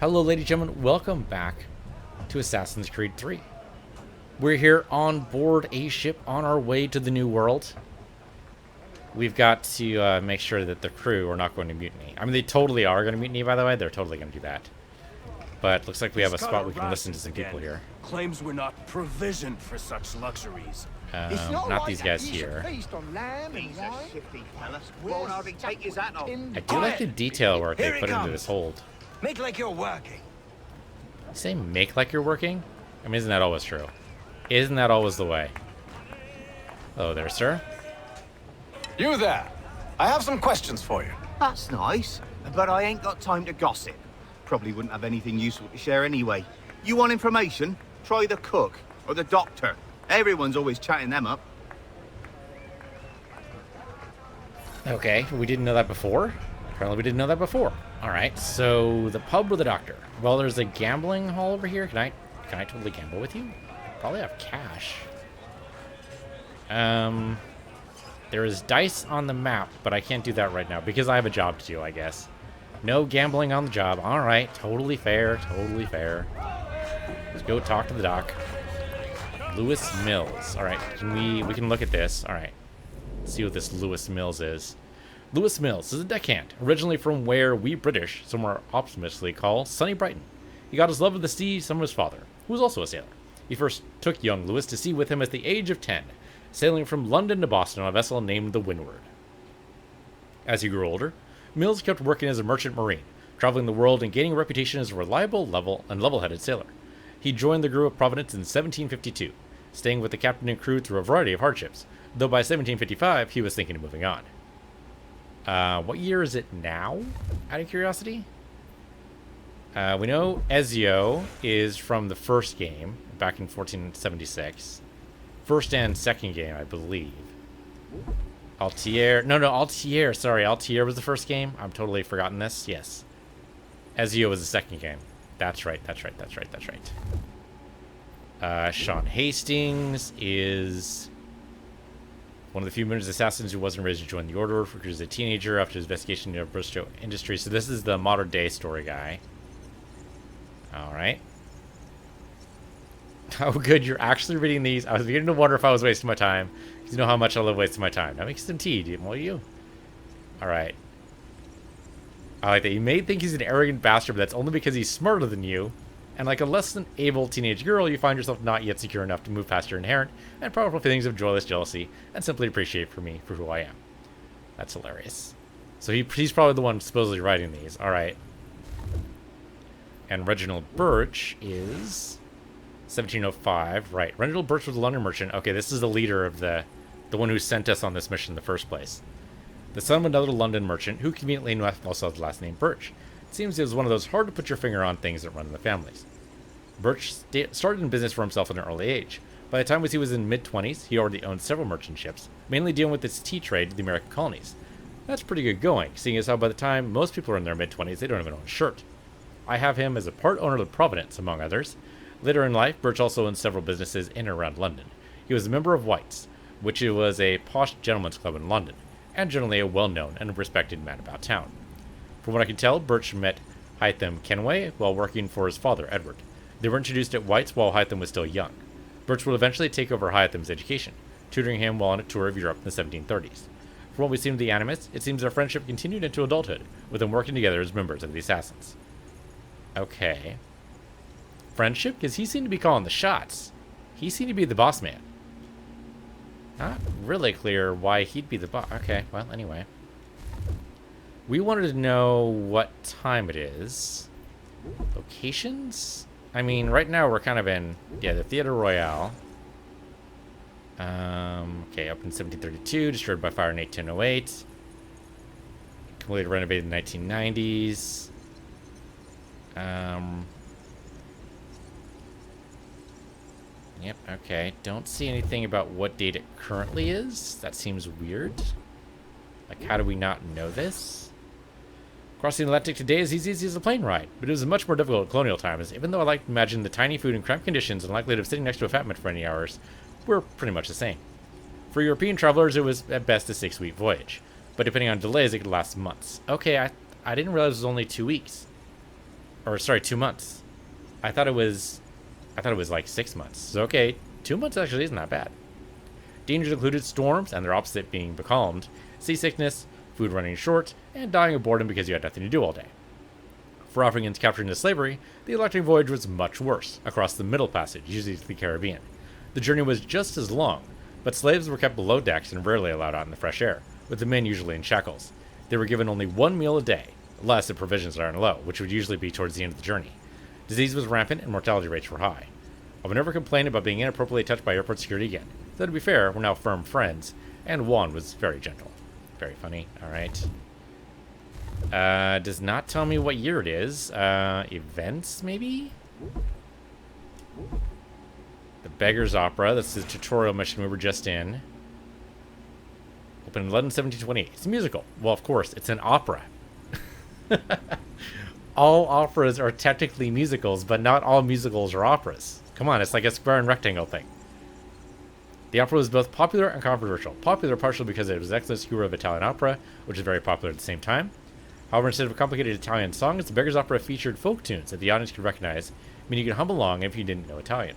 Hello, ladies and gentlemen. Welcome back to Assassin's Creed 3. We're here on board a ship on our way to the New World. We've got to make sure that the crew are not going to mutiny. I mean, they totally are going to mutiny, by the way. They're totally going to do that. But looks like we have a spot we can listen to some people here. Claims we're not provisioned for such luxuries. Not these guys here. I do like the detail work they put into this hold. Make like you're working. You say make like you're working? I mean, isn't that always true? Isn't that always the way? Hello there, sir. You there. I have some questions for you. That's nice, but I ain't got time to gossip. Probably wouldn't have anything useful to share anyway. You want information? Try the cook or the doctor. Everyone's always chatting them up. Okay, we didn't know that before. Apparently we didn't know that before. Alright, so the pub or the doctor? Well, there's a gambling hall over here. Can I totally gamble with you? Probably have cash. There is dice on the map, but I can't do that right now because I have a job to do, I guess. No gambling on the job. Alright, totally fair, totally fair. Let's go talk to the doc. Lewis Mills. Alright, we can look at this. Alright. Let's see what this Lewis Mills is. Lewis Mills is a deckhand, originally from where we British, somewhere optimistically call Sunny Brighton. He got his love of the sea from his father, who was also a sailor. He first took young Lewis to sea with him at the age of 10, sailing from London to Boston on a vessel named the Windward. As he grew older, Mills kept working as a merchant marine, traveling the world and gaining a reputation as a reliable, level-headed sailor. He joined the crew of Providence in 1752, staying with the captain and crew through a variety of hardships, though by 1755 he was thinking of moving on. What year is it now, out of curiosity? We know Ezio is from the first game, back in 1476. First and second game, I believe. Altair. No, Altair. Sorry, Altair was the first game. I'm totally forgotten this. Yes. Ezio was the second game. That's right. Sean Hastings is one of the few Moon's assassins who wasn't ready to join the Order, because he was a teenager after his investigation into Bristow Industries. So this is the modern day story guy. Alright. Oh, good, you're actually reading these. I was beginning to wonder if I was wasting my time, because you know how much I love wasting my time. Now make some tea, will you? Alright. I like that. You may think he's an arrogant bastard, but that's only because he's smarter than you. And like a less than able teenage girl, you find yourself not yet secure enough to move past your inherent and powerful feelings of joyless jealousy and simply appreciate me for who I am. That's hilarious. So he's probably the one supposedly writing these. Alright. And Reginald Birch is 1705. Right. Reginald Birch was a London merchant. Okay, this is the leader of the one who sent us on this mission in the first place. The son of another London merchant who conveniently also has the last name Birch. It seems it was one of those hard to put your finger on things that run in the families. Birch started in business for himself at an early age. By the time he was in mid-20s, he already owned several merchant ships, mainly dealing with its tea trade to the American colonies. That's pretty good going, seeing as how by the time most people are in their mid-20s, they don't even own a shirt. I have him as a part owner of the Providence, among others. Later in life, Birch also owned several businesses in and around London. He was a member of White's, which was a posh gentleman's club in London, and generally a well-known and respected man about town. From what I can tell, Birch met Hytham Kenway while working for his father, Edward. They were introduced at White's while Hytham was still young. Birch would eventually take over Hytham's education, tutoring him while on a tour of Europe in the 1730s. From what we've seen of the Animists, it seems their friendship continued into adulthood, with them working together as members of the Assassins. Okay. Friendship? Because he seemed to be calling the shots. He seemed to be the boss man. Not really clear why he'd be the boss. Okay, well, anyway. We wanted to know what time it is. Locations? I mean, right now we're kind of in, the Theatre Royale. Okay, up in 1732, destroyed by fire in 1808. Completely renovated in the 1990s. Yep, okay. Don't see anything about what date it currently is. That seems weird. Like, how do we not know this? Crossing the Atlantic today is as easy as a plane ride, but it was much more difficult at colonial times, even though I like to imagine the tiny food and cramped conditions and likelihood of sitting next to a fat man for any hours were pretty much the same. For European travelers, it was at best a 6-week voyage, but depending on delays, it could last months. Okay, I didn't realize it was only 2 weeks. Or sorry, 2 months. I thought it was like 6 months. So okay, 2 months actually isn't that bad. Dangers included storms and their opposite being becalmed, seasickness, food running short, and dying of boredom because you had nothing to do all day. For Africans captured into slavery, the electric voyage was much worse, across the Middle Passage, usually to the Caribbean. The journey was just as long, but slaves were kept below decks and rarely allowed out in the fresh air, with the men usually in shackles. They were given only 1 meal a day, unless the provisions are low, which would usually be towards the end of the journey. Disease was rampant and mortality rates were high. I would never complain about being inappropriately touched by airport security again. Though to be fair, we're now firm friends, and Juan was very gentle. Very funny. Alright. Does not tell me what year it is. Events, maybe? The Beggar's Opera. That's the tutorial mission we were just in. Opened in London, 1728. It's a musical. Well, of course, it's an opera. All operas are technically musicals, but not all musicals are operas. Come on, it's like a square and rectangle thing. The opera was both popular and controversial. Popular partially because it was an excellent skewer of Italian opera, which is very popular at the same time. However, instead of complicated Italian songs, the Beggar's Opera featured folk tunes that the audience could recognize, meaning you could hum along if you didn't know Italian.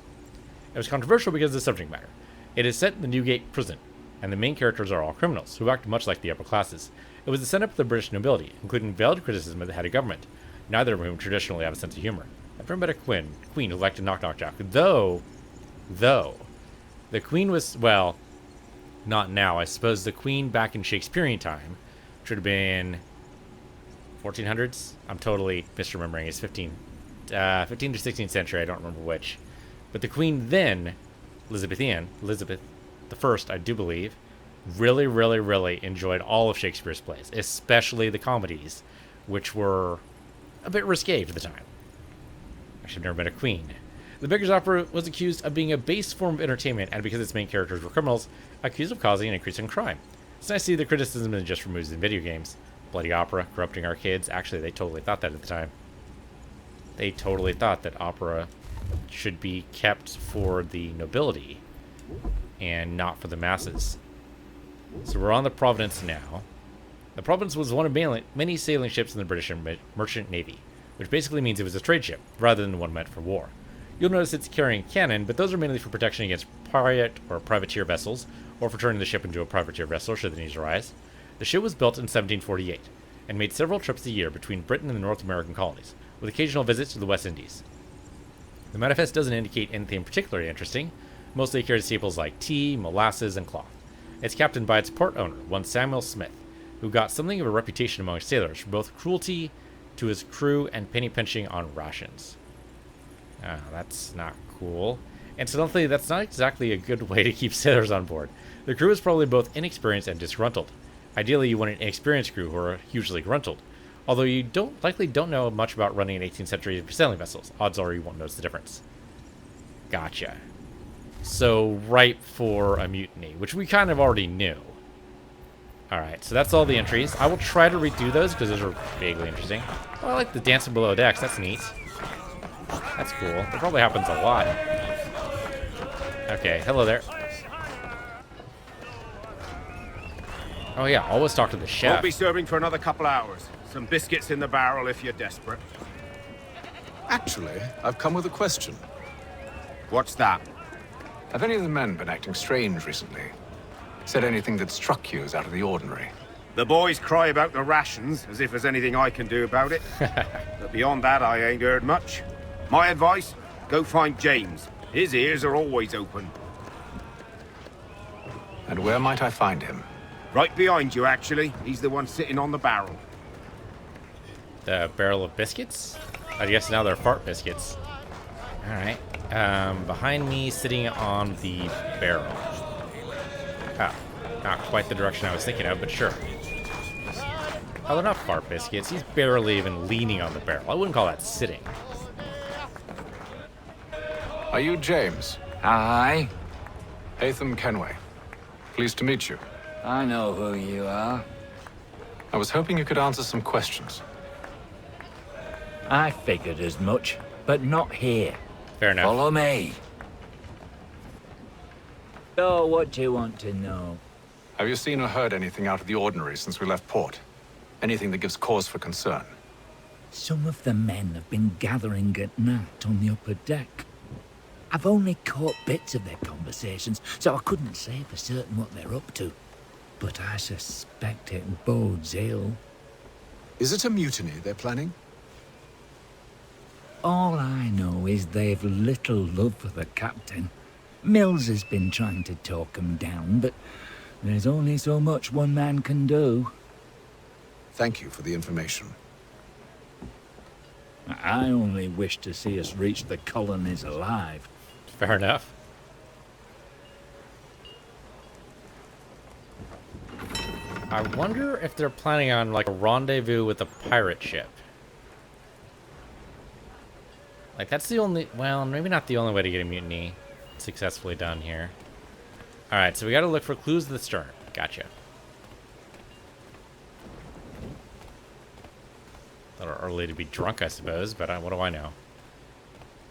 It was controversial because of the subject matter. It is set in the Newgate prison, and the main characters are all criminals, who act much like the upper classes. It was the setup of the British nobility, including veiled criticism of the head of government, neither of whom traditionally have a sense of humor. I've never met a queen who liked to knock joke, though, the queen was, well, not now. I suppose the queen back in Shakespearean time should have been 1400s. I'm totally misremembering. It's 15 to 16th century. I don't remember which. But the queen then, Elizabeth I, I do believe, really, really, really enjoyed all of Shakespeare's plays, especially the comedies, which were a bit risque for the time. Actually, I've never met a queen. The Beggar's Opera was accused of being a base form of entertainment, and because its main characters were criminals, accused of causing an increase in crime. It's nice to see the criticism isn't just for movies and video games. Bloody opera, corrupting our kids. Actually, they totally thought that at the time. They totally thought that opera should be kept for the nobility and not for the masses. So we're on the Providence now. The Providence was one of many sailing ships in the British Merchant Navy, which basically means it was a trade ship, rather than one meant for war. You'll notice it's carrying cannon, but those are mainly for protection against pirate or privateer vessels, or for turning the ship into a privateer vessel should the needs arise. The ship was built in 1748, and made several trips a year between Britain and the North American colonies, with occasional visits to the West Indies. The manifest doesn't indicate anything particularly interesting. Mostly it carries staples like tea, molasses, and cloth. It's captained by its port owner, one Samuel Smith, who got something of a reputation among sailors for both cruelty to his crew and penny pinching on rations. Oh, that's not cool. Incidentally, that's not exactly a good way to keep sailors on board. The crew is probably both inexperienced and disgruntled. Ideally, you want an inexperienced crew who are hugely gruntled. Although you likely don't know much about running an 18th century sailing vessels. Odds are you won't notice the difference. Gotcha. So, ripe for a mutiny, which we kind of already knew. Alright, so that's all the entries. I will try to redo those because those are vaguely interesting. Oh, I like the dancing below decks. That's neat. That's cool. That probably happens a lot. Okay, hello there. Oh yeah, always talk to the chef. Won't be serving for another couple hours. Some biscuits in the barrel if you're desperate. Actually, I've come with a question. What's that? Have any of the men been acting strange recently? Said anything that struck you as out of the ordinary? The boys cry about the rations, as if there's anything I can do about it. But beyond that, I ain't heard much. My advice, go find James. His ears are always open. And where might I find him? Right behind you, actually. He's the one sitting on the barrel. The barrel of biscuits? I guess now they're fart biscuits. Alright. Behind me, sitting on the barrel. Ah, not quite the direction I was thinking of, but sure. Oh, they're not fart biscuits. He's barely even leaning on the barrel. I wouldn't call that sitting. Are you James? Aye, Hatham Kenway. Pleased to meet you. I know who you are. I was hoping you could answer some questions. I figured as much, but not here. Fair enough. Follow me. So, what do you want to know? Have you seen or heard anything out of the ordinary since we left port? Anything that gives cause for concern? Some of the men have been gathering at night on the upper deck. I've only caught bits of their conversations, so I couldn't say for certain what they're up to. But I suspect it bodes ill. Is it a mutiny they're planning? All I know is they've little love for the captain. Mills has been trying to talk 'em down, but there's only so much one man can do. Thank you for the information. I only wish to see us reach the colonies alive. Fair enough. I wonder if they're planning on like a rendezvous with a pirate ship. Like that's the only, well, maybe not the only way to get a mutiny successfully done here. All right, so we got to look for clues to the stern. Gotcha. A little early to be drunk, I suppose, but what do I know?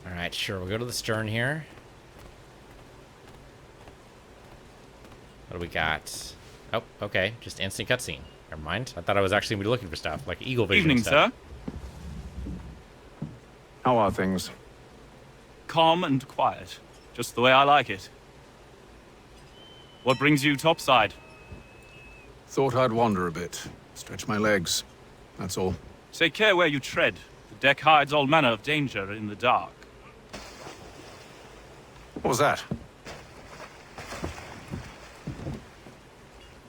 All right, sure, we'll go to the stern here. What do we got? Oh, okay, just instant cutscene. Never mind. I thought I was actually going to be looking for stuff, like Eagle Vision Evening, stuff. sir. How are things? Calm and quiet. Just the way I like it. What brings you topside? Thought I'd wander a bit. Stretch my legs. That's all. Take care where you tread. The deck hides all manner of danger in the dark. What was that?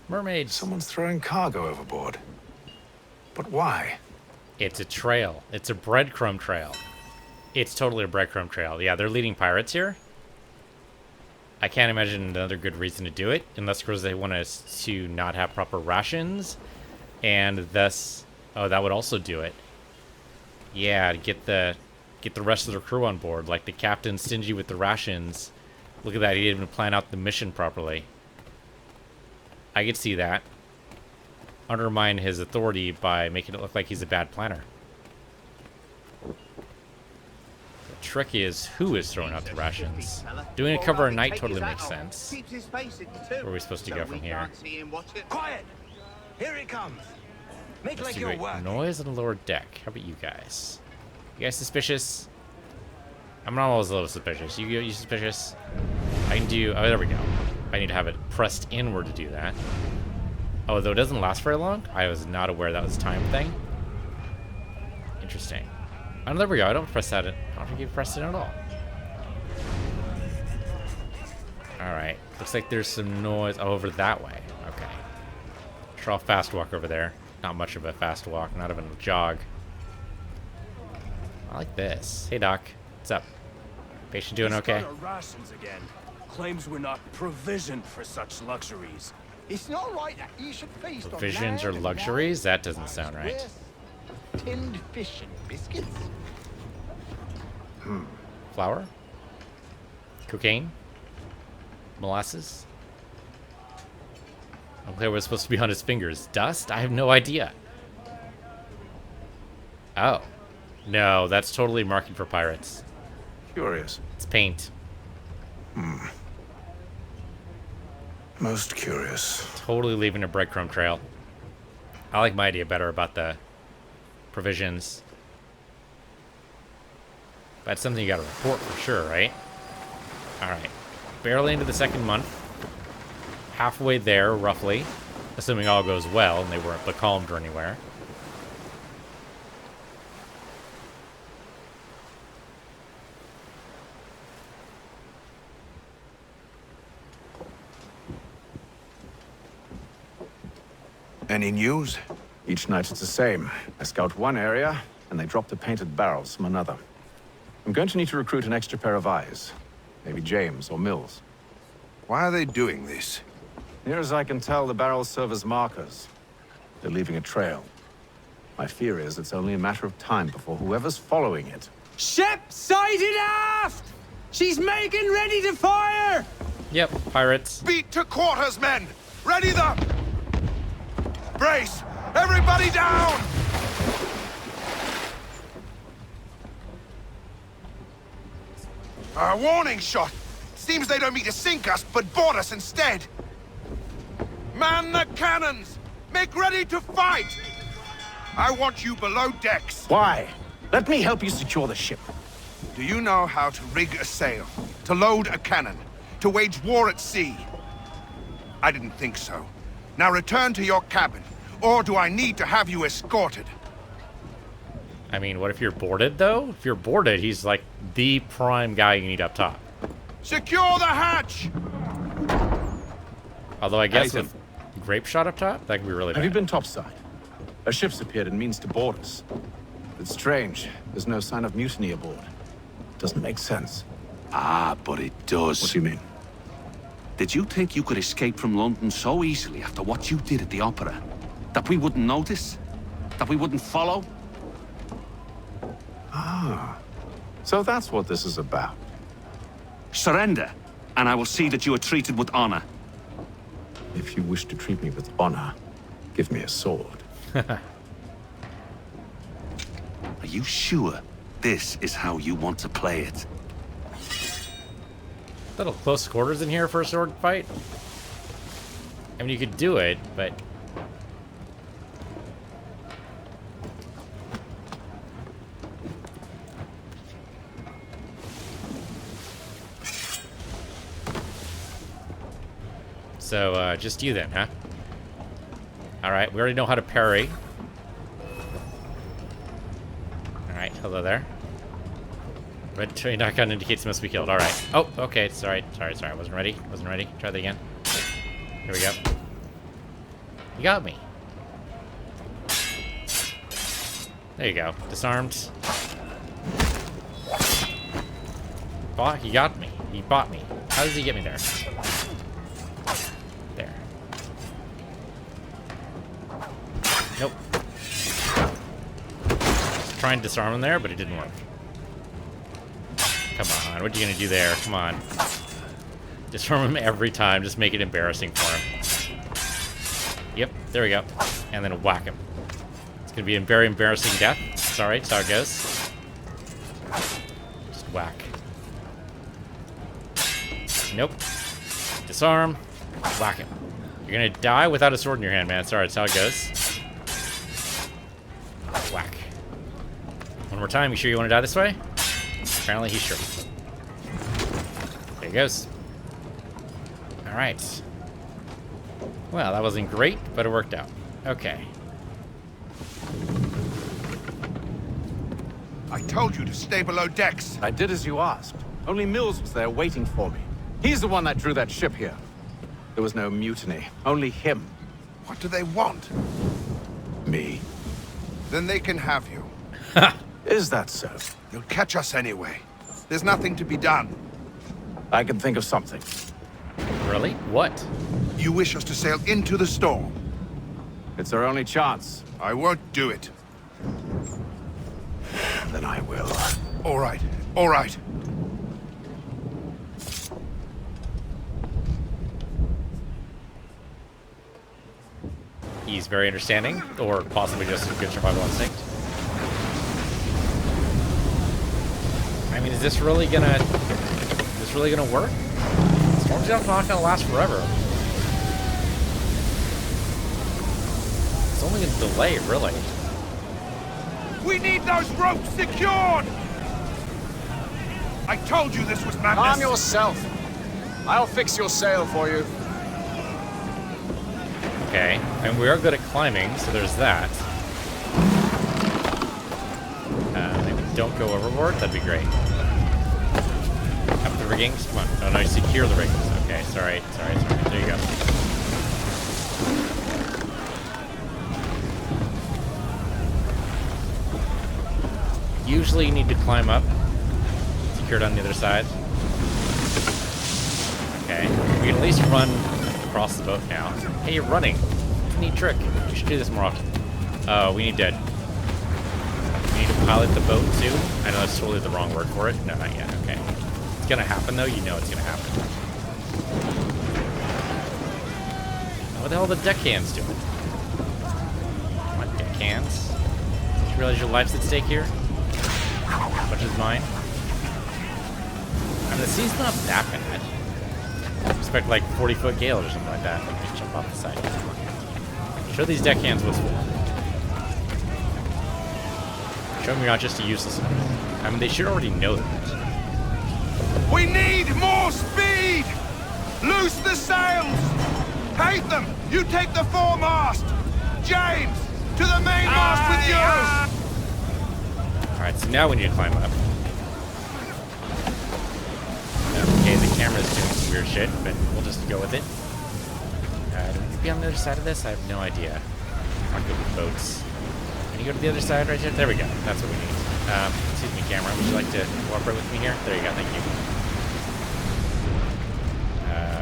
Mermaids. Someone's throwing cargo overboard. But why? It's a trail. It's a breadcrumb trail. It's totally a breadcrumb trail. Yeah, they're leading pirates here. I can't imagine another good reason to do it, unless because they want us to not have proper rations, and thus, oh, that would also do it. Yeah, to get the rest of their crew on board. Like the captain's stingy with the rations. Look at that, he didn't even plan out the mission properly. I could see that. Undermine his authority by making it look like he's a bad planner. The trick is who is throwing out the rations. Doing a cover at night totally makes sense. Where are we supposed to go from here? Quiet! Here it comes. Make Let's like see, you're wait, working. noise on the lower deck. How about you guys? You guys suspicious? I'm not always a little suspicious. You suspicious? I can do... Oh, there we go. I need to have it pressed inward to do that. Oh, though it doesn't last very long? I was not aware that was a time thing. Interesting. Oh, there we go. I don't press that. I don't think you pressed it at all. Alright. Looks like there's some noise over that way. Okay. Sure, I'll fast walk over there. Not much of a fast walk. Not even a jog. I like this. Hey, Doc. What's up? Patient doing okay? He's got our rations again. Claims we're not provisioned for such luxuries. It's not right that you should feast on Provisions or land and luxuries? wine. That doesn't sound right. Yes. Tinned fish and biscuits. Flour? Cocaine? Molasses? Unclear what's supposed to be on his fingers. Dust? I have no idea. Oh. No, that's totally marking for pirates. Curious. It's paint. Most curious. Totally leaving a breadcrumb trail. I like my idea better about the provisions. That's something you gotta report for sure, right? Alright. Barely into the second month. Halfway there, roughly. Assuming all goes well and they weren't becalmed or anywhere. Any news? Each night it's the same. I scout one area, and they drop the painted barrels from another. I'm going to need to recruit an extra pair of eyes. Maybe James or Mills. Why are they doing this? Near as I can tell, the barrels serve as markers. They're leaving a trail. My fear is it's only a matter of time before whoever's following it. Ship sighted aft! She's making ready to fire! Yep, pirates. Beat to quarters, men! Ready the... Brace! Everybody down! A warning shot! Seems they don't mean to sink us, but board us instead! Man the cannons! Make ready to fight! I want you below decks. Why? Let me help you secure the ship. Do you know how to rig a sail? To load a cannon? To wage war at sea? I didn't think so. Now return to your cabin. Or do I need to have you escorted? I mean, what if you're boarded, though? If you're boarded, he's like the prime guy you need up top. Secure the hatch! Although I guess Nathan. with grape shot up top, that could be really bad. Have you been topside? A ship's appeared and means to board us. It's strange. There's no sign of mutiny aboard. Doesn't make sense. Ah, but it does. What do you mean? Did you think you could escape from London so easily after what you did at the opera? That we wouldn't notice? That we wouldn't follow? Ah. So that's what this is about. Surrender, and I will see that you are treated with honor. If you wish to treat me with honor, give me a sword. Are you sure this is how you want to play it? Little close quarters in here for a sword fight. I mean, you could do it, but so just you then, huh? All right, we already know how to parry. All right, hello there. Red train icon indicates must be killed. All right. Oh, okay. Sorry. I wasn't ready. Try that again. Here we go. You got me. There you go. Disarmed. He got me. He bought me. How does he get me there? There. Nope. Just trying to disarm him there, but it didn't work. Come on, what are you gonna do there? Come on. Disarm him every time, just make it embarrassing for him. Yep, there we go. And then whack him. It's gonna be a very embarrassing death. Sorry, that's how it goes. Just whack. Nope. Disarm. Whack him. You're gonna die without a sword in your hand, man. Sorry, that's how it goes. Whack. One more time, you sure you wanna die this way? Apparently he's sure. There he goes. Alright. Well, that wasn't great, but it worked out. Okay. I told you to stay below decks. I did as you asked. Only Mills was there waiting for me. He's the one that drew that ship here. There was no mutiny, only him. What do they want? Me. Then they can have you. Is that so? They'll catch us anyway. There's nothing to be done. I can think of something. Really? What? You wish us to sail into the storm? It's our only chance. I won't do it. Then I will. All right. All right. He's very understanding, or possibly just a good survival instinct. I mean, is this really gonna work? Storm's not gonna last forever. It's only a delay, really. We need those ropes secured! I told you this was madness. Calm yourself. I'll fix your sail for you. Okay, and we are good at climbing, so there's that. Maybe don't go overboard, that'd be great. Up the riggings, come on. Oh no, secure the riggings. Okay, sorry. There you go. Usually you need to climb up. Secured on the other side. Okay, we can at least run across the boat now. Hey, you're running. Neat trick. We should do this more often. We need to pilot the boat too. I know that's totally the wrong word for it. No, not yet. Okay. It's gonna happen though. You know it's gonna happen. What the hell are the deckhands doing? What, deckhands? Did you realize your life's at stake here? As much as mine? I mean, the sea's not that bad. I expect like 40-foot gales or something like that. Like, just jump off the side. Show these deckhands what's for. Show them you're not just a useless enemy. I mean, they should already know that. We need more speed! Loose the sails! Hate them! You take the foremast! James, to the mainmast with you! Alright, so now we need to climb up. Okay, the camera's doing some weird shit, but we'll just go with it. Do we need to be on the other side of this? I have no idea. I'm good with boats. Can you go to the other side right here? There we go. That's what we need. Excuse me, camera. Would you like to cooperate with me here? There you go. Thank you.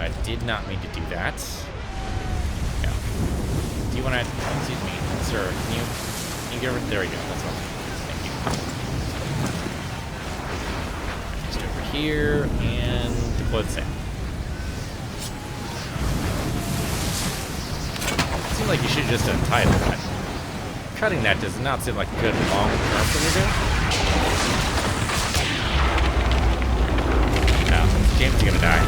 I did not mean to do that. No. Do you want to... Excuse me, sir. Can you get over... There we go. That's all. Thank you. Just over here and deploy the sail. It seemed like you should have just untied that. Cutting that does not seem like a good long-term thing to do. No, James is gonna die.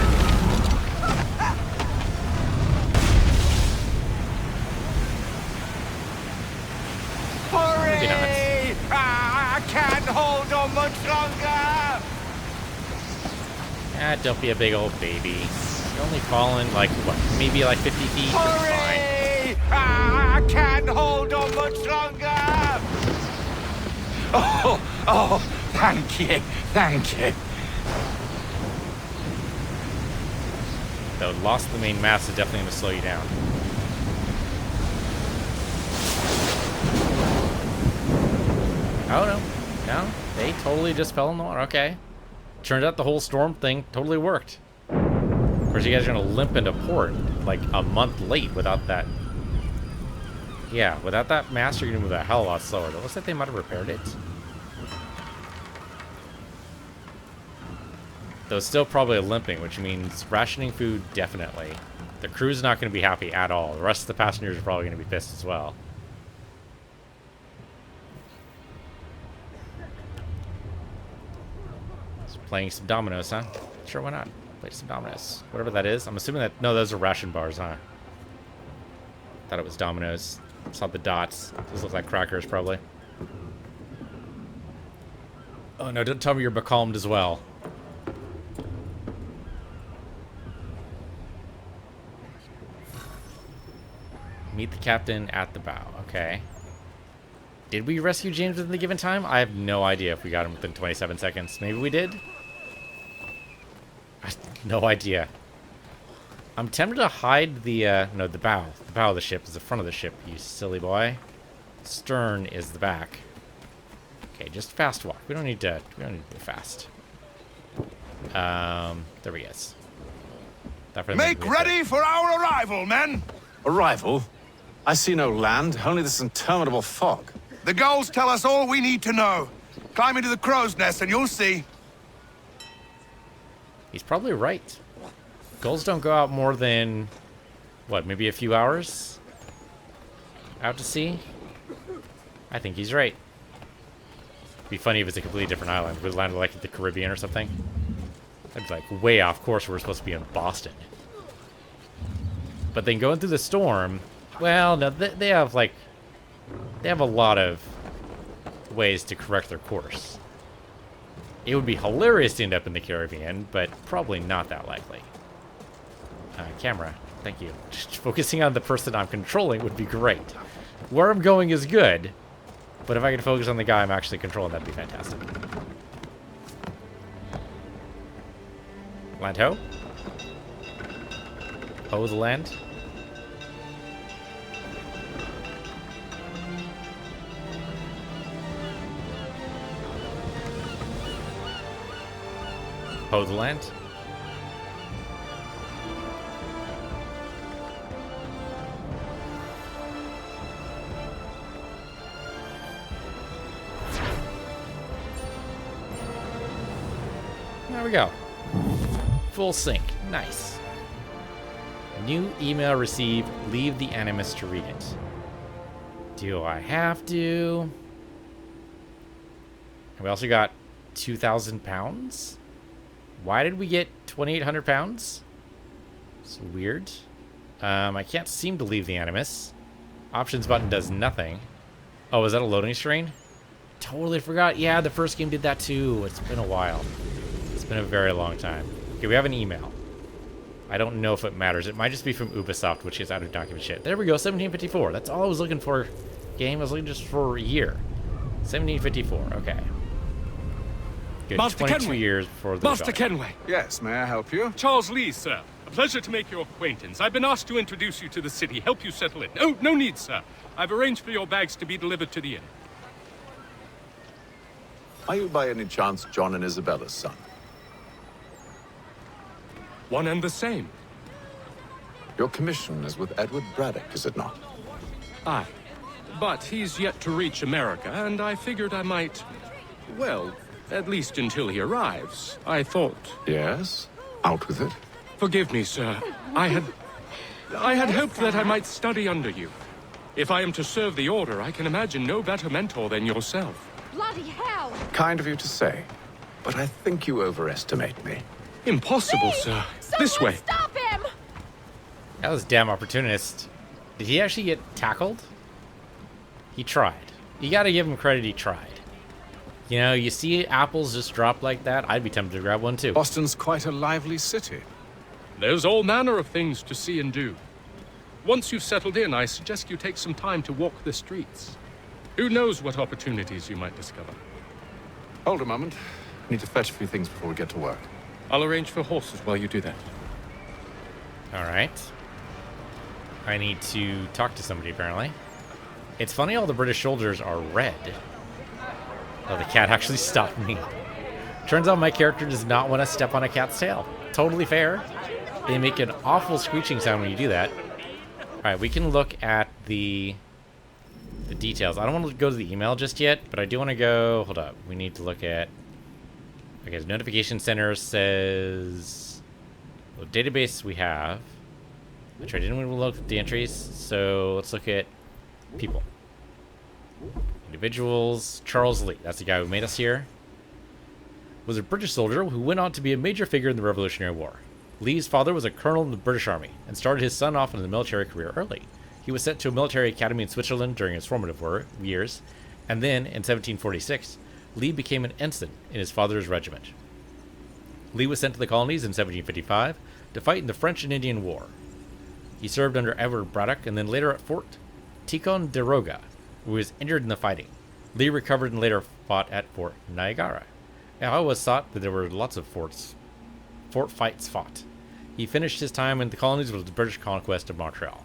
Hurry! I can't hold on much longer! Ah, don't be a big old baby. You're only falling like, what, maybe like 50 feet? Hurry! I can't hold on much longer! Oh, thank you, thank you. Though loss of the main mast is definitely going to slow you down. Oh, no. No, they totally just fell in the water. Okay. Turned out the whole storm thing totally worked. Of course, you guys are going to limp into port like a month late without that. Yeah, without that mast, you're going to move a hell of a lot slower. It looks like they might have repaired it. Though still probably limping, which means rationing food definitely. The crew's not going to be happy at all. The rest of the passengers are probably going to be pissed as well. Just playing some dominoes, huh? Sure, why not? Play some dominoes. Whatever that is. I'm assuming that... No, those are ration bars, huh? Thought it was dominoes. Saw the dots. Those look like crackers, probably. Oh, no, don't tell me you're becalmed as well. Meet the captain at the bow. Okay. Did we rescue James within the given time? I have no idea if we got him within 27 seconds. Maybe we did? I have no idea. I'm tempted to hide the, no, the bow. The bow of the ship is the front of the ship, you silly boy. Stern is the back. Okay, just fast walk. We don't need to go fast. There we go. Make ready for our arrival, men! Arrival? I see no land, only this interminable fog. The gulls tell us all we need to know. Climb into the crow's nest and you'll see. He's probably right. Gulls don't go out more than, what, maybe a few hours? Out to sea? I think he's right. It'd be funny if it's a completely different island. We landed like the Caribbean or something. That'd be like way off course. We're supposed to be in Boston. But then going through the storm, well, no, they have like, they have a lot of ways to correct their course. It would be hilarious to end up in the Caribbean, but probably not that likely. Camera, thank you. Just focusing on the person I'm controlling would be great. Where I'm going is good, but if I could focus on the guy I'm actually controlling, that'd be fantastic. Land ho? Ho the land? Ho the land? There we go. Full sync. Nice. New email received. Leave the Animus to read it. Do I have to? And we also got 2,000 pounds? Why did we get 2,800 pounds? It's weird. I can't seem to leave the Animus. Options button does nothing. Oh, is that a loading screen? totally forgot. Yeah, the first game did that too. It's been a while. It's been a very long time. Okay, we have an email. I don't know if it matters. It might just be from Ubisoft, which is out of document shit. There we go, 1754. That's all I was looking for. Game, I was looking just for a year. 1754, okay. Good, Master 22 Kenway. years before the Master rebellion. Kenway. Yes, may I help you? Charles Lee, sir. A pleasure to make your acquaintance. I've been asked to introduce you to the city, help you settle in. Oh, no need, sir. I've arranged for your bags to be delivered to the inn. Are you by any chance John and Isabella's son? One and the same. Your commission is with Edward Braddock, is it not? Aye. But he's yet to reach America, and I figured I might... Well, at least until he arrives, I thought. Yes? Out with it. Forgive me, sir. I had hoped that I might study under you. If I am to serve the Order, I can imagine no better mentor than yourself. Bloody hell! Kind of you to say, but I think you overestimate me. Impossible, Lee! sir. Someone This way. Stop him! That was damn opportunist. Did he actually get tackled? He tried. You gotta give him credit, he tried. You know, you see apples just drop like that, I'd be tempted to grab one too. Boston's quite a lively city. There's all manner of things to see and do. Once you've settled in, I suggest you take some time to walk the streets. Who knows what opportunities you might discover. Hold a moment. I need to fetch a few things before we get to work. I'll arrange for horses while you do that. Alright. I need to talk to somebody, apparently. It's funny all the British soldiers are red. Oh, the cat actually stopped me. Turns out my character does not want to step on a cat's tail. Totally fair. They make an awful screeching sound when you do that. Alright, we can look at the details. I don't want to go to the email just yet, but I do want to go... Hold up. We need to look at... Okay, the notification center says... Well, database we have. Which I didn't want to look at the entries, so let's look at people. Individuals. Charles Lee, that's the guy who made us here. Was a British soldier who went on to be a major figure in the Revolutionary War. Lee's father was a colonel in the British Army and started his son off in the military career early. He was sent to a military academy in Switzerland during his formative years, and then, in 1746, Lee became an ensign in his father's regiment. Lee was sent to the colonies in 1755 to fight in the French and Indian War. He served under Edward Braddock and then later at Fort Ticonderoga, where he was injured in the fighting. Lee recovered and later fought at Fort Niagara. It always thought that there were lots of fort fights fought. He finished his time in the colonies with the British conquest of Montreal.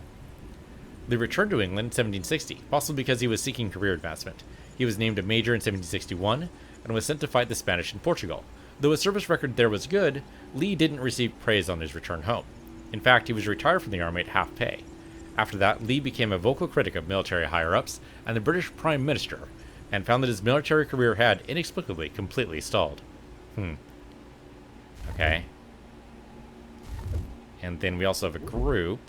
Lee returned to England in 1760, possibly because he was seeking career advancement. He was named a major in 1761 and was sent to fight the Spanish in Portugal. Though his service record there was good, Lee didn't receive praise on his return home. In fact, he was retired from the army at half pay. After that, Lee became a vocal critic of military higher-ups and the British Prime Minister, and found that his military career had, inexplicably, completely stalled. Okay. And then we also have a group.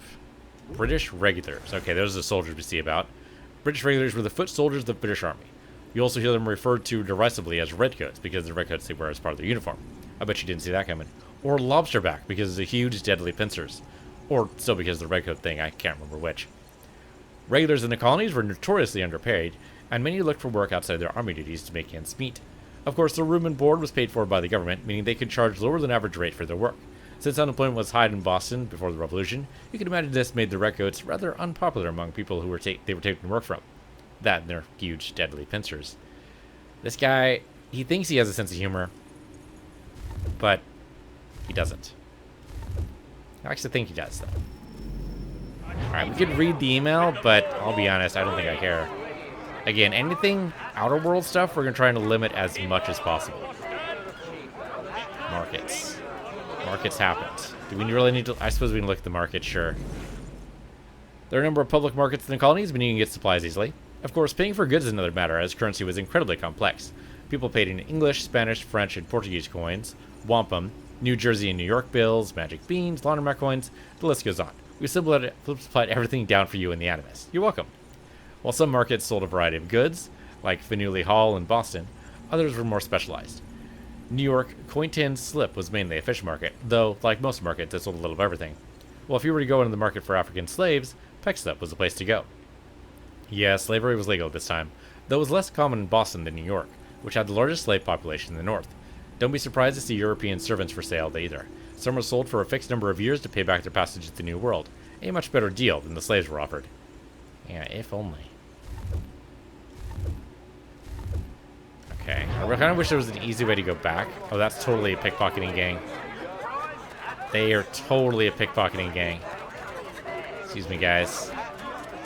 British Regulars. Okay, those are the soldiers we see about. British Regulars were the foot soldiers of the British Army. You also hear them referred to derisively as Redcoats, because the Redcoats they wear as part of their uniform. I bet you didn't see that coming. Or Lobsterback, because of the huge, deadly pincers. Or still because of the Redcoat thing, I can't remember which. Regulars in the colonies were notoriously underpaid, and many looked for work outside their army duties to make ends meet. Of course, their room and board was paid for by the government, meaning they could charge lower than average rate for their work. Since unemployment was high in Boston before the Revolution, you can imagine this made the Redcoats rather unpopular among people who were they were taking work from. That and their huge, deadly pincers. This guy, he thinks he has a sense of humor, but he doesn't. I actually think he does, though. Alright, we could read the email, but I'll be honest, I don't think I care. Again, anything Outer World stuff, we're going to try and limit as much as possible. Markets. Markets happened. Do we really need to... I suppose we can look at the market, sure. There are a number of public markets in the colonies, meaning you can get supplies easily. Of course, paying for goods is another matter, as currency was incredibly complex. People paid in English, Spanish, French, and Portuguese coins, wampum, New Jersey and New York bills, magic beans, laundromat coins, the list goes on. We simplified everything down for you in the Animus. You're welcome. While some markets sold a variety of goods, like Faneuil Hall in Boston, others were more specialized. New York Coin-Tin Slip was mainly a fish market, though, like most markets, it sold a little of everything. Well, if you were to go into the market for African slaves, Peck Slip was the place to go. Yeah, slavery was legal at this time. though it was less common in Boston than New York, which had the largest slave population in the north. Don't be surprised to see European servants for sale either. Some were sold for a fixed number of years to pay back their passage to the New World, a much better deal than the slaves were offered. Yeah, if only. Okay, I kind of wish there was an easy way to go back. Oh, that's totally a pickpocketing gang. They are totally a pickpocketing gang. Excuse me, guys.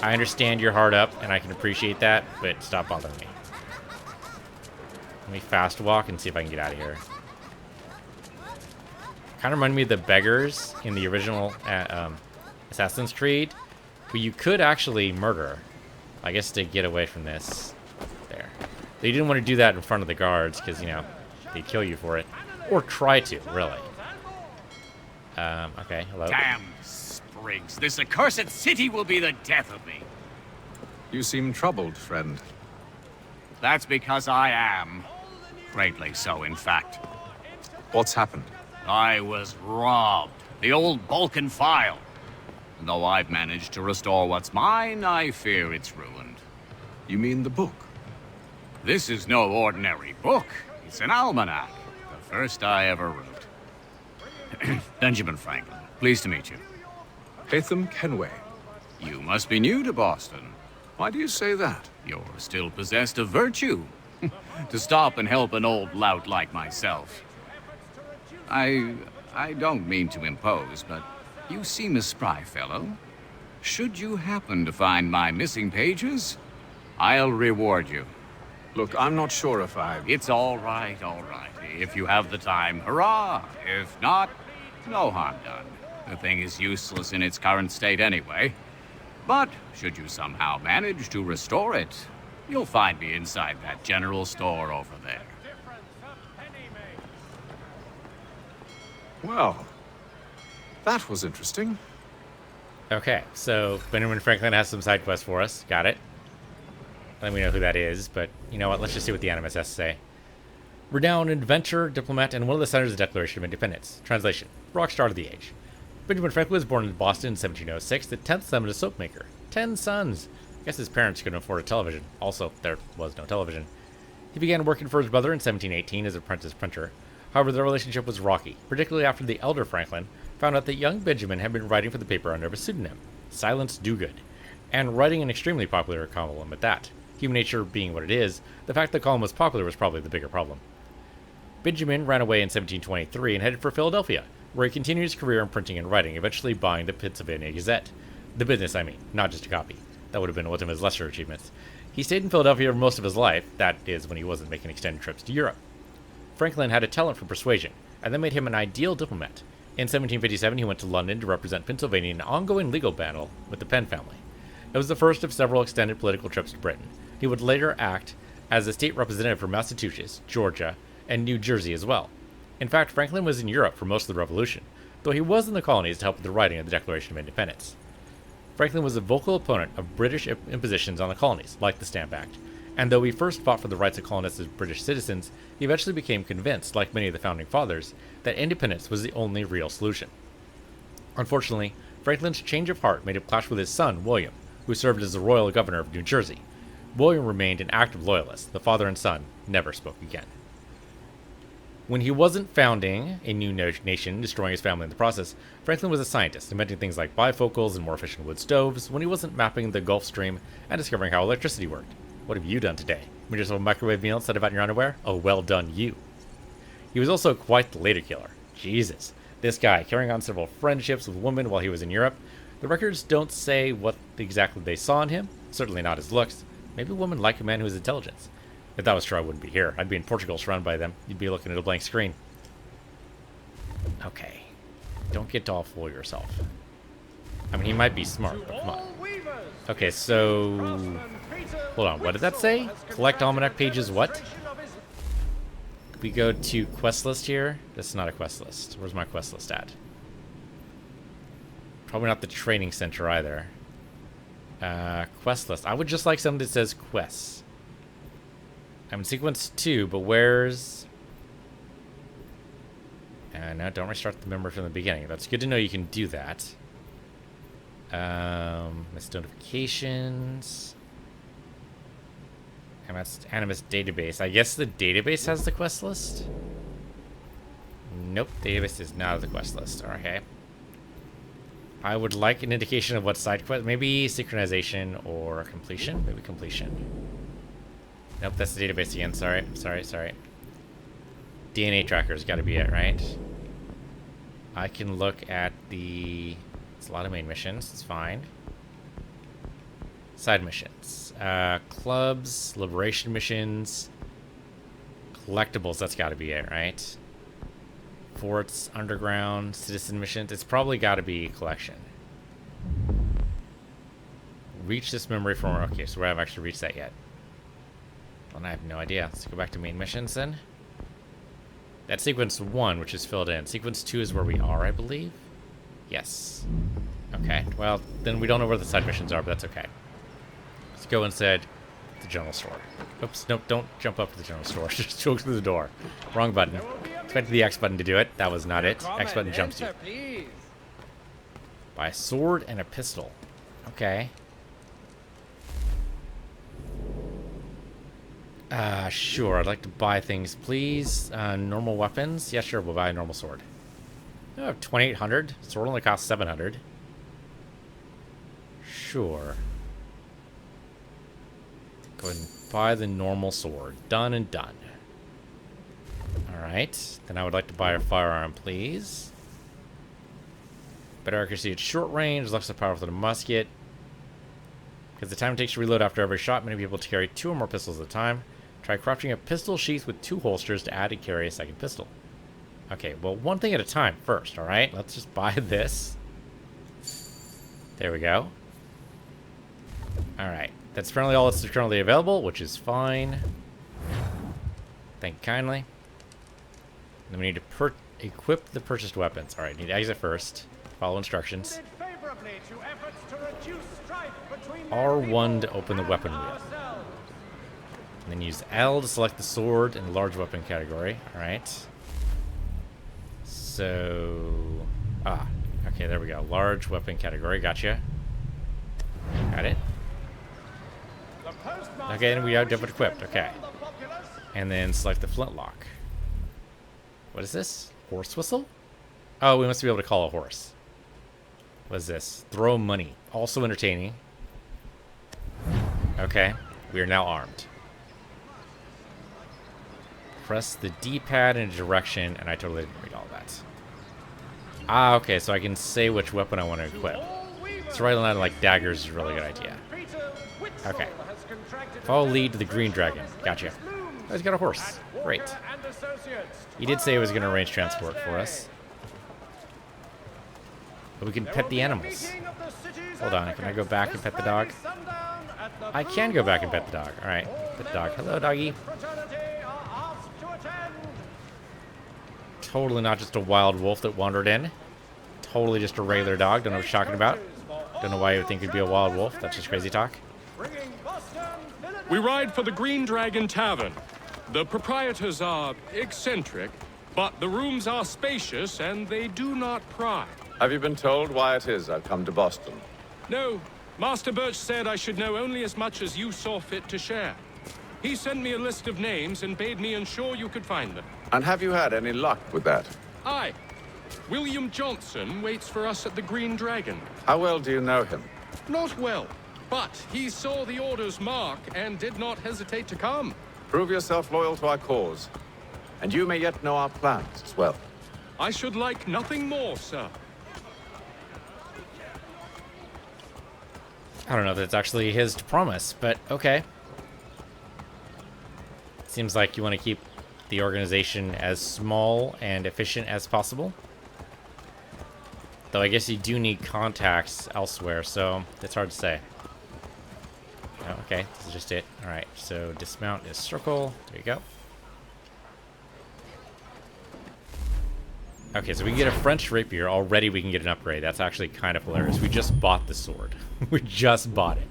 I understand you're hard up, and I can appreciate that, but stop bothering me. Let me fast walk and see if I can get out of here. Kind of remind me of the beggars in the original Assassin's Creed, who you could actually murder, I guess, to get away from this. There. They didn't want to do that in front of the guards, because, you know, they'd kill you for it. Or try to, really. Okay, hello. Damn sprigs. This accursed city will be the death of me. You seem troubled, friend. That's because I am. Greatly so, in fact. What's happened? I was robbed. The old Balkan file. And though I've managed to restore what's mine, I fear it's ruined. You mean the book? This is no ordinary book. It's an almanac. The first I ever wrote. Benjamin Franklin, pleased to meet you. Hatham Kenway. You must be new to Boston. Why do you say that? You're still possessed of virtue. To stop and help an old lout like myself. I don't mean to impose, but you seem a spry fellow. Should you happen to find my missing pages, I'll reward you. Look, I'm not sure if I... It's all right, all right. If you have the time, hurrah. If not, no harm done. The thing is useless in its current state anyway. But should you somehow manage to restore it, you'll find me inside that general store over there. Well, that was interesting. Okay, so Benjamin Franklin has some side quests for us. Got it. I think we know who that is, but you know what? Let's just see what the Animus has to say. Renowned inventor, diplomat, and one of the signers of the Declaration of Independence. Translation: rock star of the age. Benjamin Franklin was born in Boston in 1706, the 10th son of a soap maker. 10 sons! I guess his parents couldn't afford a television. Also, there was no television. He began working for his brother in 1718 as an apprentice printer. However, the relationship was rocky, particularly after the elder Franklin found out that young Benjamin had been writing for the paper under a pseudonym, Silence Dogood, and writing an extremely popular column at that. Human nature being what it is, the fact that the column was popular was probably the bigger problem. Benjamin ran away in 1723 and headed for Philadelphia, where he continued his career in printing and writing, eventually buying the Pennsylvania Gazette. The business, I mean, not just a copy. That would have been one of his lesser achievements. He stayed in Philadelphia for most of his life, that is, when he wasn't making extended trips to Europe. Franklin had a talent for persuasion, and that made him an ideal diplomat. In 1757, he went to London to represent Pennsylvania in an ongoing legal battle with the Penn family. It was the first of several extended political trips to Britain. He would later act as a state representative for Massachusetts, Georgia, and New Jersey as well. In fact, Franklin was in Europe for most of the Revolution, though he was in the colonies to help with the writing of the Declaration of Independence. Franklin was a vocal opponent of British impositions on the colonies, like the Stamp Act, and though he first fought for the rights of colonists as British citizens, he eventually became convinced, like many of the Founding Fathers, that independence was the only real solution. Unfortunately, Franklin's change of heart made him clash with his son, William, who served as the royal governor of New Jersey. William remained an active loyalist. The father and son never spoke again. When he wasn't founding a new nation, destroying his family in the process, Franklin was a scientist, inventing things like bifocals and more efficient wood stoves, when he wasn't mapping the Gulf Stream and discovering how electricity worked. What have you done today? Made yourself a microwave meal instead of out in your underwear? Oh, well done, you. He was also quite the later killer. Jesus. This guy, carrying on several friendships with women while he was in Europe. The records don't say what exactly they saw in him, certainly not his looks. Maybe women like a man who has intelligence. If that was true, I wouldn't be here. I'd be in Portugal surrounded by them. You'd be looking at a blank screen. Okay. Don't get to all fool yourself. I mean, he might be smart, but come on. Okay, so... Hold on, what did that say? Collect almanac pages what? We go to quest list here. This is not a quest list. Where's my quest list at? Probably not the training center either. Quest list. I would just like something that says quests. I'm in sequence 2, but where's... no, don't restart the memory from the beginning. That's good to know you can do that. Missed notifications. Animus database. I guess the database has the quest list? Nope, database is not the quest list. Okay. I would like an indication of what side quest. Maybe synchronization or completion? Maybe completion. Nope, that's the database again. Sorry. DNA tracker's got to be it, right? I can look at the... It's a lot of main missions. It's fine. Side missions. Clubs, liberation missions, collectibles. That's got to be it, right? Forts, underground, citizen missions. It's probably got to be collection. Reach this memory from... Okay, so we haven't actually reached that yet. Well, I have no idea. Let's go back to main missions then. That's sequence 1, which is filled in. Sequence 2 is where we are, I believe. Yes. Okay, well, then we don't know where the side missions are, but that's okay. Let's go instead to the general store. Oops, nope, don't jump up to the general store. Just go through the door. Wrong button. Expected the X button to do it. That was not it. X button jumps you. Buy a sword and a pistol. Okay. Sure. I'd like to buy things, please. Normal weapons. Yeah, sure. We'll buy a normal sword. I have 2,800. Sword only costs 700. Sure. Go ahead and buy the normal sword. Done and done. Alright. Then I would like to buy a firearm, please. Better accuracy at short range. Less powerful than a musket. Because the time it takes to reload after every shot, many people carry 2 or more pistols at a time. Try crafting a pistol sheath with 2 holsters to add and carry a second pistol. Okay, well, one thing at a time first, alright? Let's just buy this. There we go. Alright. That's apparently all that's currently available, which is fine. Thank you kindly. Then we need to equip the purchased weapons. Alright, need to exit first. Follow instructions. R1 to open the weapon wheel. And then use L to select the sword in the large weapon category. Alright. So... okay, there we go. Large weapon category. Gotcha. Got it. Okay, and we have different equipped. Okay. And then select the flintlock. What is this? Horse whistle? Oh, we must be able to call a horse. What is this? Throw money. Also entertaining. Okay. We are now armed. Press the D-pad in a direction, and I totally didn't read all that. Okay, so I can say which weapon I want to equip. So right on like daggers is a really good idea. Okay. Follow lead to the green dragon. Gotcha. Oh, he's got a horse. Great. He did say he was going to arrange transport for us. But we can pet the animals. Hold on, can I go back and pet the dog? I can go back and pet the dog. Alright, pet the dog. Hello, doggy. Totally not just a wild wolf that wandered in. Totally just a regular dog. Don't know what you're talking about. Don't know why you would think it'd be a wild wolf. That's just crazy talk. We ride for the Green Dragon Tavern. The proprietors are eccentric, but the rooms are spacious and they do not pry. Have you been told why it is I've come to Boston? No, Master Birch said I should know only as much as you saw fit to share. He sent me a list of names and bade me ensure you could find them. And have you had any luck with that? Aye. William Johnson waits for us at the Green Dragon. How well do you know him? Not well, but he saw the order's mark and did not hesitate to come. Prove yourself loyal to our cause. And you may yet know our plans as well. I should like nothing more, sir. I don't know if it's actually his to promise, but okay. Seems like you want to keep the organization as small and efficient as possible. Though I guess you do need contacts elsewhere, so it's hard to say. Oh, okay, this is just it. Alright, so dismount is circle. There you go. Okay, so we can get a French rapier. Already we can get an upgrade. That's actually kind of hilarious. We just bought the sword. We just bought it.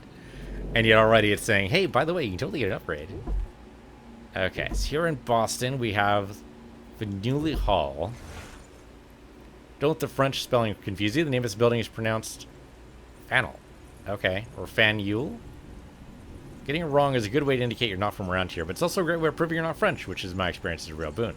And yet already it's saying, hey, by the way, you can totally get an upgrade. Okay, so here in Boston we have Vanuli Hall. Don't let the French spelling confuse you. The name of this building is pronounced Fanel. Okay, or Fanule. Getting it wrong is a good way to indicate you're not from around here, but it's also a great way of proving you're not French, which is my experience is a real boon.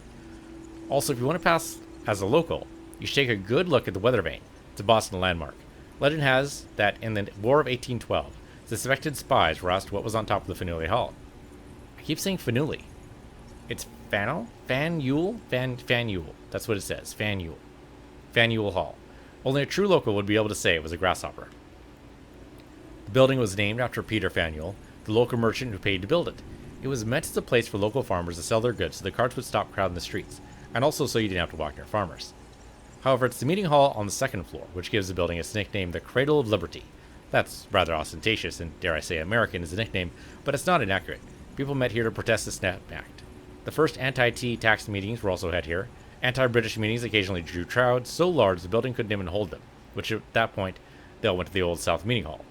Also, if you want to pass as a local, you should take a good look at the weather vane. It's a Boston landmark. Legend has that in the War of 1812, the suspected spies were asked what was on top of the Faneuil Hall. I keep saying Faneuil. It's Faneuil? Faneuil. That's what it says. Faneuil. Faneuil Hall. Only a true local would be able to say it was a grasshopper. The building was named after Peter Faneuil, the local merchant who paid to build it. It was meant as a place for local farmers to sell their goods so the carts would stop crowding the streets, and also so you didn't have to walk near farmers. However, it's the meeting hall on the second floor, which gives the building its nickname the Cradle of Liberty. That's rather ostentatious and, dare I say, American as a nickname, but it's not inaccurate. People met here to protest the Snap Act. The first anti-tea tax meetings were also held here. Anti-British meetings occasionally drew crowds so large the building couldn't even hold them, which at that point, they all went to the Old South Meeting Hall.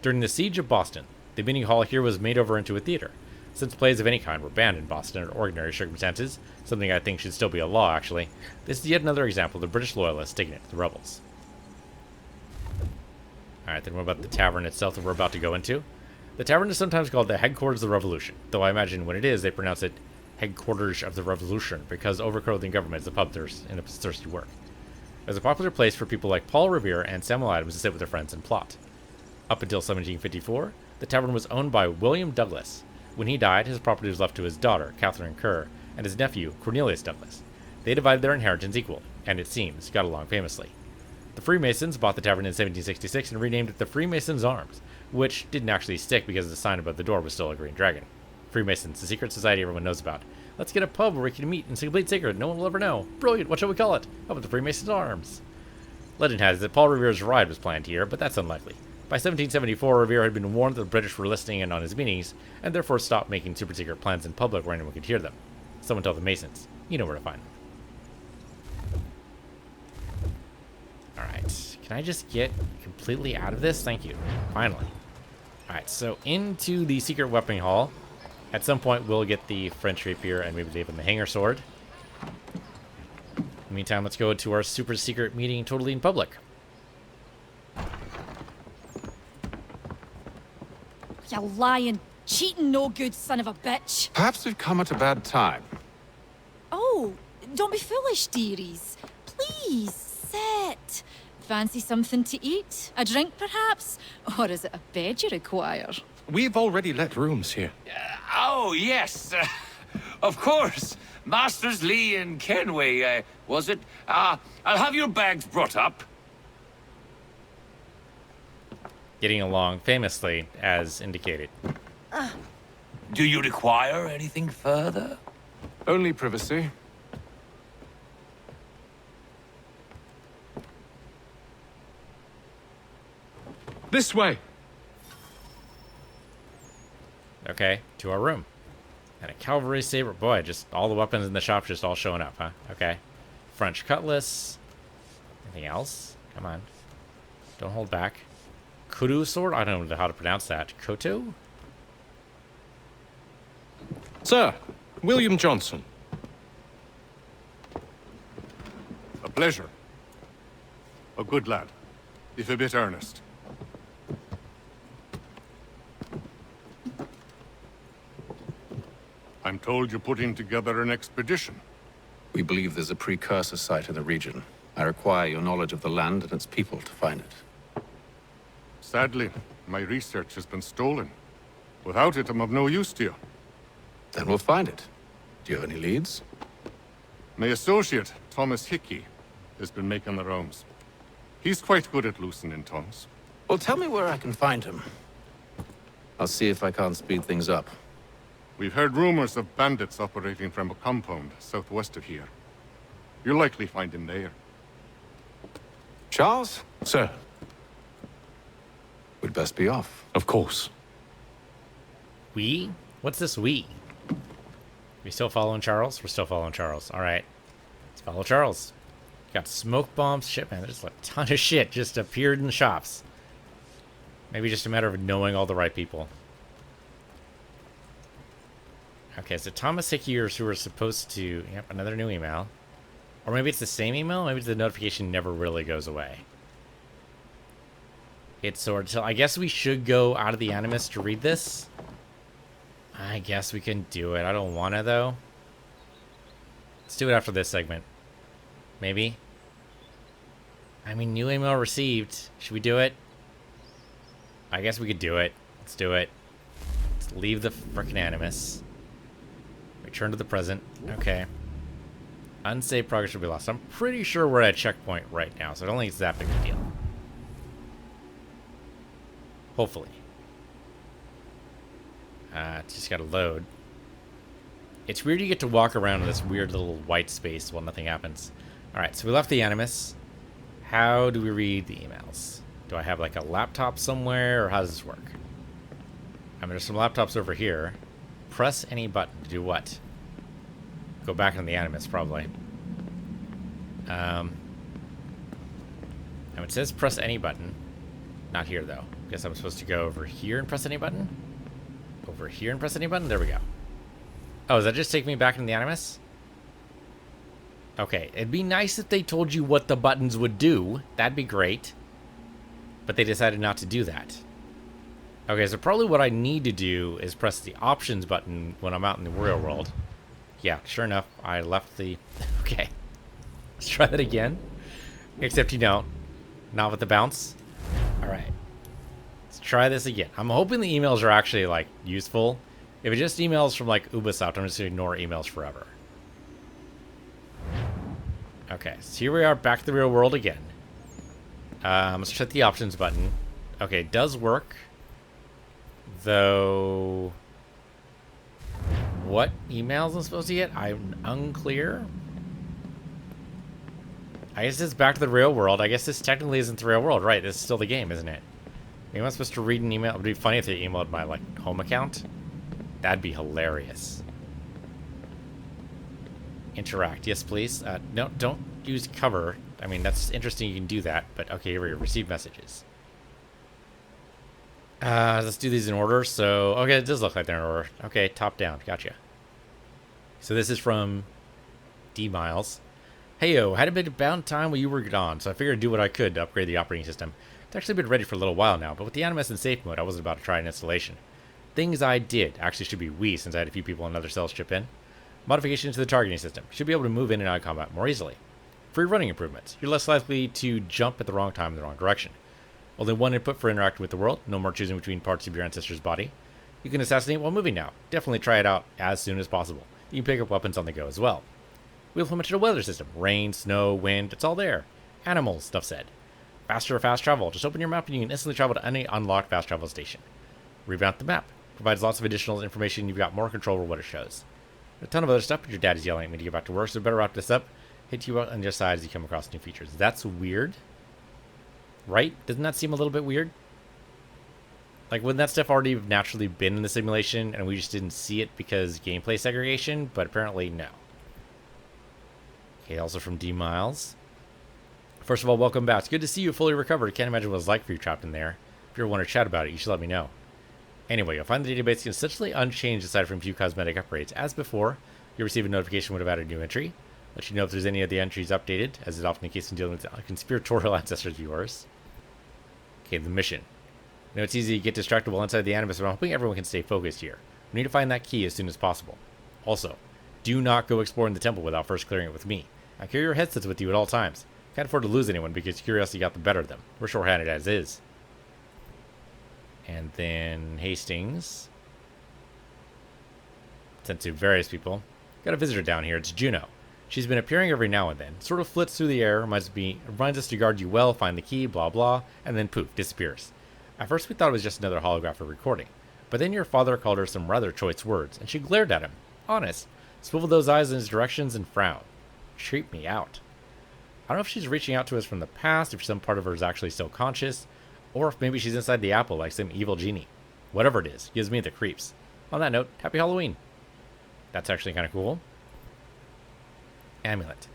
During the Siege of Boston, the meeting hall here was made over into a theater. Since plays of any kind were banned in Boston under ordinary circumstances, something I think should still be a law actually, this is yet another example of the British loyalists taking it to the rebels. Alright, then what about the tavern itself that we're about to go into? The tavern is sometimes called the headquarters of the revolution, though I imagine when it is, they pronounce it headquarters of the revolution, because overcrowding government is a pub in a thirsty work. It was a popular place for people like Paul Revere and Samuel Adams to sit with their friends and plot. Up until 1754, the tavern was owned by William Douglas. When he died, his property was left to his daughter, Catherine Kerr, and his nephew, Cornelius Douglas. They divided their inheritance equally, and it seems, got along famously. The Freemasons bought the tavern in 1766 and renamed it the Freemasons' Arms, which didn't actually stick because the sign above the door was still a green dragon. Freemasons, the secret society everyone knows about. Let's get a pub where we can meet in complete secret. No one will ever know. Brilliant. What shall we call it? How about the Freemasons' Arms? Legend has it that Paul Revere's ride was planned here, but that's unlikely. By 1774, Revere had been warned that the British were listening in on his meetings, and therefore stopped making super-secret plans in public where anyone could hear them. Someone told the Masons. You know where to find them. Alright, can I just get completely out of this? Thank you. Finally. Alright, so into the secret weapon hall. At some point, we'll get the French rapier and maybe even the hanger sword. In the meantime, let's go to our super-secret meeting totally in public. You lying, cheating, no good son of a bitch. Perhaps we've come at a bad time. Oh, don't be foolish, dearies. Please, sit. Fancy something to eat? A drink, perhaps? Or is it a bed you require? We've already let rooms here. Oh, yes. Of course. Masters Lee and Kenway, was it? I'll have your bags brought up. Getting along famously, as indicated. Do you require anything further? Only privacy. This way. Okay, to our room. And a cavalry saber. Boy, just all the weapons in the shop just all showing up, huh? Okay. French cutlass. Anything else? Come on. Don't hold back. Kudu sword? I don't know how to pronounce that. Koto? Sir, William Johnson. A pleasure. A good lad, if a bit earnest. I'm told you're putting together an expedition. We believe there's a precursor site in the region. I require your knowledge of the land and its people to find it. Sadly, my research has been stolen. Without it, I'm of no use to you. Then we'll find it. Do you have any leads? My associate, Thomas Hickey, has been making the rounds. He's quite good at loosening tongues. Well, tell me where I can find him. I'll see if I can't speed things up. We've heard rumors of bandits operating from a compound southwest of here. You'll likely find him there. Charles? Sir. We'd best be off. Of course. We? What's this we? We still following Charles? We're still following Charles. Alright. Let's follow Charles. Got smoke bombs. Shit, man. There's a ton of shit just appeared in the shops. Maybe just a matter of knowing all the right people. Okay, so Thomas Hickey who are supposed to... Yep, another new email. Or maybe it's the same email? Maybe the notification never really goes away. It's sword till. I guess we should go out of the Animus to read this. I guess we can do it. I don't want to, though. Let's do it after this segment. Maybe. I mean, new email received. Should we do it? I guess we could do it. Let's do it. Let's leave the frickin' Animus. Return to the present. Okay. Unsaved progress will be lost. I'm pretty sure we're at a checkpoint right now, so I don't think it's that big of a deal. Hopefully. It's just gotta load. It's weird you get to walk around in this weird little white space while nothing happens. Alright, so we left the Animus. How do we read the emails? Do I have like a laptop somewhere, or how does this work? I mean, there's some laptops over here. Press any button to do what? Go back on the Animus, probably. And it says press any button. Not here, though. Guess I'm supposed to go over here and press any button? Over here and press any button? There we go. Oh, does that just take me back into the Animus? Okay, it'd be nice if they told you what the buttons would do. That'd be great. But they decided not to do that. Okay, so probably what I need to do is press the options button when I'm out in the real world. Yeah, sure enough, I left the... Okay. Let's try that again. Except you don't. Not with the bounce. Alright. Let's try this again. I'm hoping the emails are actually, like, useful. If it's just emails from, like, Ubisoft, I'm just going to ignore emails forever. Okay, so here we are back to the real world again. Let's check the options button. Okay, it does work. Though... What emails I'm supposed to get? I'm unclear. I guess it's back to the real world. I guess this technically isn't the real world. Right, this is still the game, isn't it? Maybe I'm supposed to read an email. It would be funny if they emailed my, like, home account. That'd be hilarious. Interact. Yes, please. No, don't use cover. I mean, that's interesting. You can do that. But, okay, here we go. Receive messages. Let's do these in order. So, okay, it does look like they're in order. Okay, top down. Gotcha. So this is from D Miles. Heyo, had a bit about time while you were gone, so I figured I'd do what I could to upgrade the operating system. It's actually been ready for a little while now, but with the Animus in safe mode, I wasn't about to try an installation. Things I did actually should be we, since I had a few people in other cells chip in. Modifications to the targeting system. Should be able to move in and out of combat more easily. Free running improvements. You're less likely to jump at the wrong time in the wrong direction. Only one input for interacting with the world. No more choosing between parts of your ancestor's body. You can assassinate while moving now. Definitely try it out as soon as possible. You can pick up weapons on the go as well. We implemented a weather system. Rain, snow, wind, it's all there. Animals, stuff said. Faster fast travel. Just open your map and you can instantly travel to any unlocked fast travel station. Revamp the map. Provides lots of additional information. You've got more control over what it shows. A ton of other stuff, but your dad is yelling at me to get back to work, so better wrap this up. Hit you on your side as you come across new features. That's weird. Right? Doesn't that seem a little bit weird? Like, wouldn't that stuff already have naturally been in the simulation, and we just didn't see it because gameplay segregation? But apparently, no. Okay, also from D Miles. First of all, welcome back. It's good to see you fully recovered. Can't imagine what it's like for you trapped in there. If you ever want to chat about it, you should let me know. Anyway, you'll find the database essentially unchanged aside from a few cosmetic upgrades. As before, you'll receive a notification when I've added a new entry. Let you know if there's any of the entries updated, as is often the case in dealing with conspiratorial ancestors viewers. Okay, the mission. I know it's easy to get distracted while inside the Animus, but I'm hoping everyone can stay focused here. We need to find that key as soon as possible. Also, do not go exploring the temple without first clearing it with me. Now carry your headsets with you at all times. Can't afford to lose anyone because curiosity got the better of them. We're short-handed as is. And then Hastings. Sent to various people. Got a visitor down here. It's Juno. She's been appearing every now and then. Sort of flits through the air, reminds us to guard you well, find the key, blah blah, and then poof, disappears. At first we thought it was just another holographic recording. But then your father called her some rather choice words, and she glared at him. Honest. Swiveled those eyes in his directions and frowned. Creeped me out. I don't know if she's reaching out to us from the past, if some part of her is actually still conscious, or if maybe she's inside the apple like some evil genie. Whatever it is, gives me the creeps. On that note, happy Halloween. That's actually kind of cool. Amulet.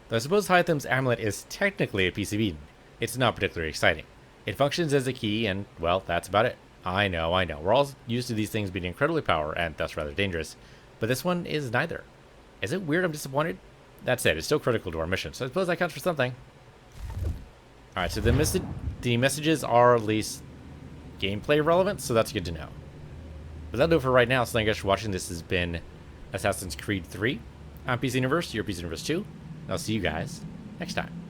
Though I suppose Hytham's amulet is technically a piece of Eden, it's not particularly exciting. It functions as a key, and, well, that's about it. I know. We're all used to these things being incredibly powerful and thus rather dangerous, but this one is neither. Is it weird I'm disappointed? That said, it's still critical to our mission, so I suppose that counts for something. Alright, so the the messages are at least gameplay relevant, so that's good to know. But that'll do it for right now, so thank you guys for watching. This has been Assassin's Creed 3. I'm Piece of the Universe, you're Piece of the Universe 2, and I'll see you guys next time.